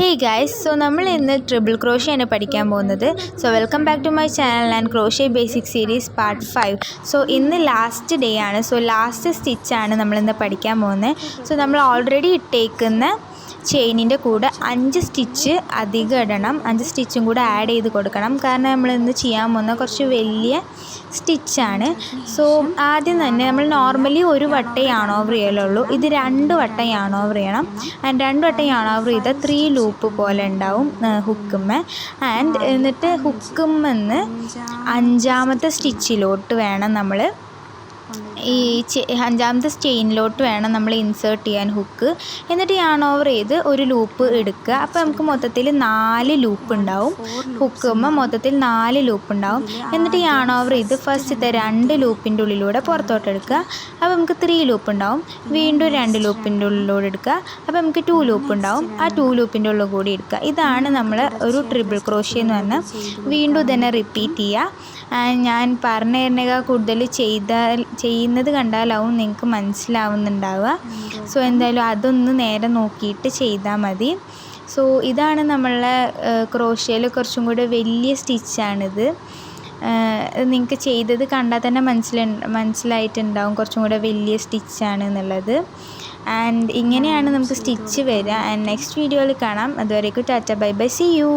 Hey guys, so നമ്മൾ ഇന്ന് triple crochet ആണ് പഠിക്കാൻ പോകുന്നത്. So welcome back to my channel and crochet basic series part 5. So ഇന്ന് ലാസ്റ്റ് ഡേ ആണ്. സോ ലാസ്റ്റ് സ്റ്റിച്ചാണ് നമ്മളിന്ന് പഠിക്കാൻ പോകുന്നത്. സോ നമ്മൾ ഓൾറെഡി ഇട്ടേക്കുന്ന ചെയിനിൻ്റെ കൂടെ 5 സ്റ്റിച്ച് അധികം ഇടണം. 5 സ്റ്റിച്ചും കൂടെ ആഡ് ചെയ്ത് കൊടുക്കണം. കാരണം നമ്മളിന്ന് ചെയ്യാൻ പോകുന്ന കുറച്ച് വലിയ സ്റ്റിച്ചാണ്. സോ ആദ്യം തന്നെ നമ്മൾ നോർമലി ഒരു വട്ടം യാൺ ഓവർ ചെയ്യലുള്ളൂ. ഇത് 2 വട്ടം യാൺ ഓവർ ചെയ്യണം. ആൻഡ് 2 വട്ടം യാൺ ഓവർ ചെയ്താൽ 3 ലൂപ്പ് പോലെ ഉണ്ടാവും ഹുക്കുമ്മ. ആൻഡ് എന്നിട്ട് ഹുക്കുമെന്ന് 5ാമത്തെ സ്റ്റിച്ചിലോട്ട് വേണം നമ്മൾ ഈ 5ാമത്തെ ചെയിനിലോട്ട് വേണം നമ്മൾ ഇൻസേർട്ട് ചെയ്യാൻ ഹുക്ക്. എന്നിട്ട് യാൺ ഓവർ ചെയ്ത് ഒരു ലൂപ്പ് എടുക്കുക. അപ്പോൾ നമുക്ക് മൊത്തത്തിൽ 4 ലൂപ്പ് ഉണ്ടാവും. ഹുക്കുമ്പോൾ മൊത്തത്തിൽ 4 ലൂപ്പ് ഉണ്ടാവും. എന്നിട്ട് യാൺ ഓവർ ചെയ്ത് ഫസ്റ്റത്തെ 2 ലൂപ്പിൻ്റെ ഉള്ളിലൂടെ പുറത്തോട്ട് എടുക്കുക. അപ്പോൾ നമുക്ക് 3 ലൂപ്പ് ഉണ്ടാവും. വീണ്ടും 2 ലൂപ്പിൻ്റെ ഉള്ളിലൂടെ എടുക്കുക. അപ്പോൾ നമുക്ക് 2 ലൂപ്പ് ഉണ്ടാവും. ആ 2 ലൂപ്പിൻ്റെ ഉള്ളിൽ കൂടി എടുക്കുക. ഇതാണ് നമ്മൾ ഒരു ട്രിപ്പിൾ ക്രോഷ്യ എന്ന് പറഞ്ഞാൽ. വീണ്ടും തന്നെ റിപ്പീറ്റ് ചെയ്യുക. ഞാൻ പറഞ്ഞു തരുന്നതിനേക്കാൾ കൂടുതൽ ചെയ്യുന്നത് കണ്ടാലാവും നിങ്ങൾക്ക് മനസ്സിലാവുന്നുണ്ടാവുക. സോ എന്തായാലും അതൊന്ന് നേരെ നോക്കിയിട്ട് ചെയ്താൽ മതി. സോ ഇതാണ് നമ്മളെ ക്രോഷ്യയിൽ കുറച്ചും കൂടെ വലിയ സ്റ്റിച്ചാണിത്. നിങ്ങൾക്ക് ചെയ്തത് കണ്ടാൽ തന്നെ മനസ്സിലായിട്ടുണ്ടാവും കുറച്ചും കൂടെ വലിയ സ്റ്റിച്ചാണ് എന്നുള്ളത്. ആൻഡ് ഇങ്ങനെയാണ് നമുക്ക് സ്റ്റിച്ച് വരിക. ആൻഡ് നെക്സ്റ്റ് വീഡിയോയിൽ കാണാം. അതുവരേക്കും tata bye bye, see U.